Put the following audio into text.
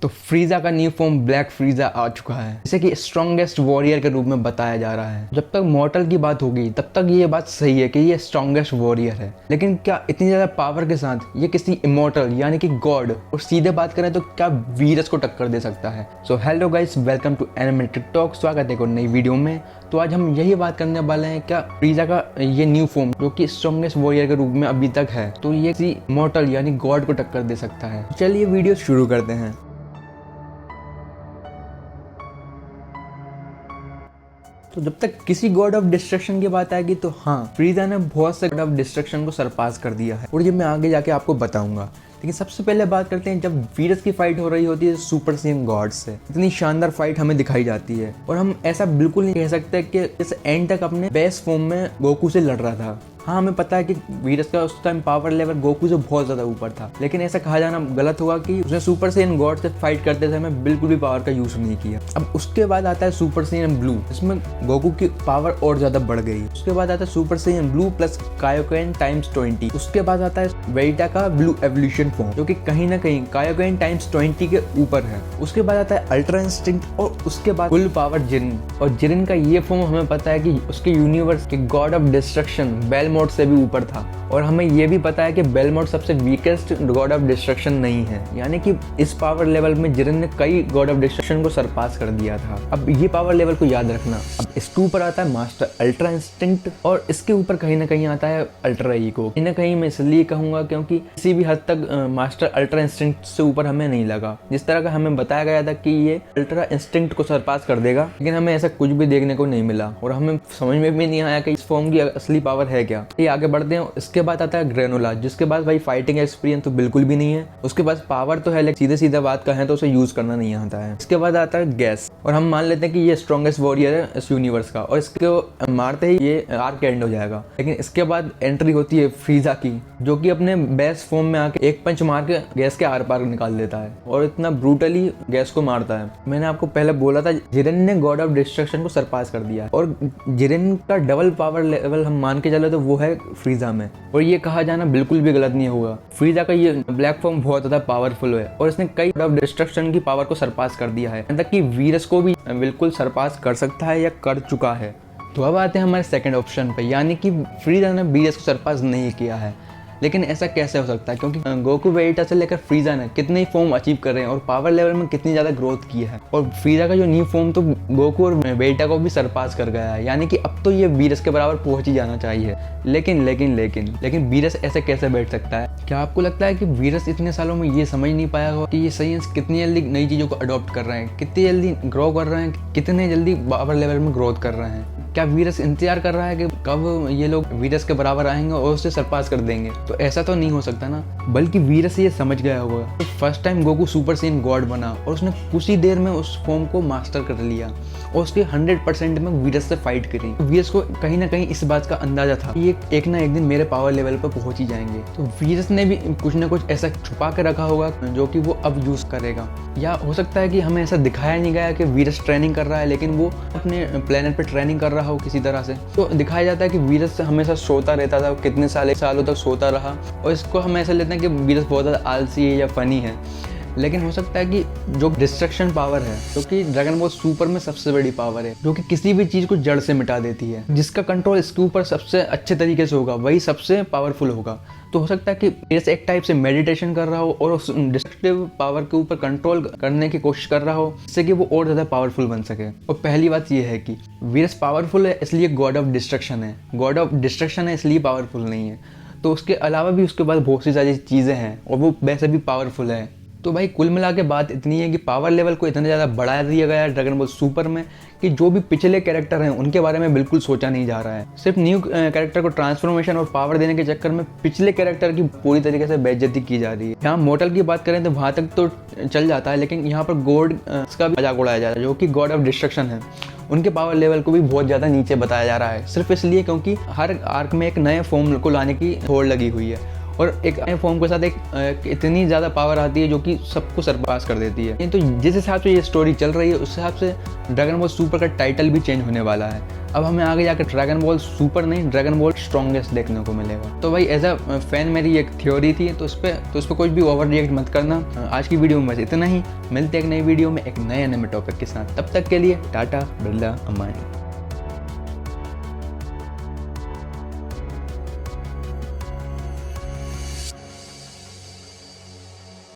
तो फ्रीजा का new form black फ्रीजा आ चुका है, जिसे कि स्ट्रॉन्गेस्ट वॉरियर के रूप में बताया जा रहा है। जब तक मॉर्टल की बात होगी तब तक ये बात सही है कि ये स्ट्रॉन्गेस्ट वॉरियर है, लेकिन क्या इतनी ज्यादा पावर के साथ ये किसी इमॉर्टल यानी कि गॉड और सीधे बात करें तो क्या वीरस को टक्कर दे सकता है। So hello guys, welcome to animated talk. स्वागत है एक नई वीडियो में। तो आज हम यही बात करने वाले हैं, क्या फ्रीजा का ये न्यू फॉर्म जो कि स्ट्रॉन्गेस्ट वॉरियर के रूप में अभी तक है, तो ये किसी इमॉर्टल यानी गॉड को टक्कर दे सकता है। चलिए वीडियो शुरू करते हैं। तो जब तक किसी गॉड ऑफ डिस्ट्रक्शन की बात आएगी तो हाँ, फ्रीजा ने बहुत से गॉड ऑफ डिस्ट्रक्शन को सरपास कर दिया है और ये मैं आगे जाके आपको बताऊंगा। लेकिन सबसे पहले बात करते हैं जब वीरस की फाइट हो रही होती है सुपर सेम गॉड से। इतनी शानदार फाइट हमें दिखाई जाती है और हम ऐसा बिल्कुल नहीं कह सकते कि इस एंड तक अपने बेस्ट फॉर्म में गोकू से लड़ रहा था। हाँ, हमें पता है कि वीरस का उस टाइम पावर लेवल गोकू से बहुत ज़्यादा ऊपर था, लेकिन ऐसा कहा जाना गलत होगा कि उसने सुपर सेन गॉड से फाइट करते समय बिल्कुल भी पावर का यूज़ नहीं किया। अब उसके बाद आता है सुपर सेन ब्लू, जिसमें गोकू की पावर और ज़्यादा बढ़ गई। उसके बाद आता है super Sen blue plus Kaioken times 20। उसके बाद आता है वेजिटा का ब्लू एवोल्यूशन फॉर्म, जो कि कहीं ना कहीं कायोकेन टाइम्स 20 के ऊपर है। उसके बाद आता है अल्ट्रा इंस्टिंक्ट और उसके बाद फुल पावर जिरिन। और जिरिन का ये फॉर्म हमें पता है कि उसके यूनिवर्स के गॉड ऑफ डिस्ट्रक्शन बेलमोट से भी ऊपर था। और हमें ये भी पता है कि बेलमोट सबसे वीकेस्ट गॉड ऑफ डिस्ट्रक्शन नहीं है, यानी कि इस पावर लेवल में जिरिन ने कई गॉड ऑफ डिस्ट्रक्शन को सरपास कर दिया था। अब ये पावर लेवल को याद रखना। अब इसके ऊपर आता है मास्टर अल्ट्रा इंस्टिंक्ट और इसके ऊपर कहीं ना कहीं आता है अल्ट्रा ईगो। कहीं ना कहीं मैं इसलिए कहूंगा क्योंकि किसी भी हद तक मास्टर अल्ट्रा इंस्टिंक्ट से ऊपर हमें नहीं लगा। जिस तरह का हमें बताया गया था कि ये अल्ट्रा इंस्टिंक्ट को सरपास कर देगा, लेकिन हमें ऐसा कुछ भी देखने को नहीं मिला और हमें समझ में भी नहीं आया कि इस फॉर्म की असली पावर है क्या। ये आगे बढ़ते हैं। इसके बाद आता है ग्रेनोला, जिसके बाद भाई फाइटिंग एक्सपीरियंस तो बिल्कुल भी नहीं है। उसके पास पावर तो है, लेकिन सीधे सीधा बात कहें तो उसे यूज करना नहीं आता है। इसके बाद आता है गैस, और हम मान लेते हैं कि ये स्ट्रॉन्गेस्ट वॉरियर है इस यूनिवर्स का और इसको मारते ही ये आर्क एंड हो जाएगा। लेकिन इसके बाद एंट्री होती है फ्रीजा की, जो कि अपने बेस्ट फॉर्म में आके एक पंच मार के गैस के आर पार निकाल देता है और इतना ब्रूटली गैस को मारता है। मैंने आपको पहले बोला था जिरेन ने गॉड ऑफ डिस्ट्रक्शन को सरपास कर दिया और जिरेन का डबल पावर लेवल हम मान के चले तो वो है फ्रीजा में। और ये कहा जाना बिल्कुल भी गलत नहीं होगा। फ्रीजा का ये ब्लैक फॉर्म बहुत ज्यादा पावरफुल है और इसने कई गॉड ऑफ डिस्ट्रक्शन की पावर को सरपास कर दिया है, यहाँ तक कि वीरस को भी बिल्कुल सरपास कर सकता है या कर चुका है। तो अब आते हैं हमारे सेकंड ऑप्शन पे, यानी कि फ्रीजा ने वीरस को सरपास नहीं किया है। लेकिन ऐसा कैसे हो सकता है, क्योंकि गोकू वेजिटा से लेकर फ्रीजा ने कितने ही फॉर्म अचीव कर रहे हैं और पावर लेवल में कितनी ज़्यादा ग्रोथ की है। और फ्रीजा का जो न्यू फॉर्म तो गोकू और वेजिटा को भी सरपास कर गया है, यानी कि अब तो ये वीरस के बराबर पहुंच ही जाना चाहिए। लेकिन वीरस ऐसे कैसे बैठ सकता है? क्या आपको लगता है कि वीरस इतने सालों में ये समझ नहीं पाया होगा कि ये साइंस कितनी जल्दी नई चीज़ों को अडॉप्ट कर रहे हैं, कितनी जल्दी ग्रो कर रहे हैं, कितने जल्दी पावर लेवल में ग्रोथ कर रहे हैं? क्या वीरस इंतजार कर रहा है कि कब ये लोग वीरस के बराबर आएंगे और उससे सरपास कर देंगे? तो ऐसा तो नहीं हो सकता ना, बल्कि वीरस ये समझ गया होगा। तो first time Goku super Sen God बना और उसने कुछ ही देर में उस फॉर्म को मास्टर कर लिया और उसके 100% में वीरस से फाइट करी। तो वीरस को कहीं ना कहीं इस बात का अंदाजा था कि ये एक ना एक दिन मेरे पावर लेवल पर पहुंच ही जाएंगे। तो वीरस ने भी कुछ ना कुछ ऐसा छुपा के रखा होगा जो कि वो अब यूज करेगा। या हो सकता है कि हमें ऐसा दिखाया नहीं गया कि वीरस ट्रेनिंग कर रहा है, लेकिन वो अपने प्लेनेट पे ट्रेनिंग कर रहा हो किसी तरह से। तो दिखाया जाता है कि वीरस हमेशा सोता रहता था, कितने सालों तक सोता रहा, और इसको हम ऐसा लेते हैं कि वीरस बहुत ज़्यादा आलसी है या फनी है। लेकिन हो सकता है कि जो डिस्ट्रक्शन पावर है, जो कि ड्रैगन बॉल सुपर में सबसे बड़ी पावर है, जो कि किसी भी चीज़ को जड़ से मिटा देती है, जिसका कंट्रोल इसके ऊपर सबसे अच्छे तरीके से होगा, वही सबसे पावरफुल होगा। तो हो सकता है कि वीरस एक टाइप से मेडिटेशन कर रहा हो और उस डिस्ट्रक्टिव पावर के ऊपर कंट्रोल करने की कोशिश कर रहा हो, जिससे कि वो और ज़्यादा पावरफुल बन सके। और पहली बात ये है कि वीरस पावरफुल है इसलिए गॉड ऑफ डिस्ट्रक्शन है, गॉड ऑफ डिस्ट्रक्शन है इसलिए पावरफुल नहीं है। तो उसके अलावा भी उसके पास बहुत सी सारी चीज़ें हैं और वो वैसे भी पावरफुल है। तो भाई कुल मिला के बात इतनी है कि पावर लेवल को इतना ज़्यादा बढ़ा दिया गया है ड्रैगन बॉल सुपर में कि जो भी पिछले कैरेक्टर हैं उनके बारे में बिल्कुल सोचा नहीं जा रहा है। सिर्फ न्यू कैरेक्टर को ट्रांसफॉर्मेशन और पावर देने के चक्कर में पिछले कैरेक्टर की पूरी तरीके से बेइज्जती की जा रही है। यहाँ मॉर्टल की बात करें तो वहाँ तक तो चल जाता है, लेकिन यहाँ पर गॉड का भी मजाक उड़ाया जा रहा है, जो कि गॉड ऑफ डिस्ट्रक्शन है। उनके पावर लेवल को भी बहुत ज़्यादा नीचे बताया जा रहा है, सिर्फ इसलिए क्योंकि हर आर्क में एक नए फॉर्म को लाने की होड़ लगी हुई है और एक फॉर्म के साथ एक इतनी ज़्यादा पावर आती है जो कि सबको सरपास कर देती है। तो जिस हिसाब से ये स्टोरी चल रही है उस हिसाब से ड्रैगन बॉल सुपर का टाइटल भी चेंज होने वाला है। अब हमें आगे जाकर ड्रैगन बॉल सुपर नहीं, ड्रैगन बॉल स्ट्रॉन्गेस्ट देखने को मिलेगा। तो भाई एज अ फैन मेरी एक थ्योरी थी, तो उस पर कुछ भी ओवर रिएक्ट मत करना। आज की वीडियो में बस इतना ही। मिलते हैं एक नई वीडियो में एक नए एनिमे टॉपिक के साथ। तब तक के लिए टाटा, बिरला, अम्बानी।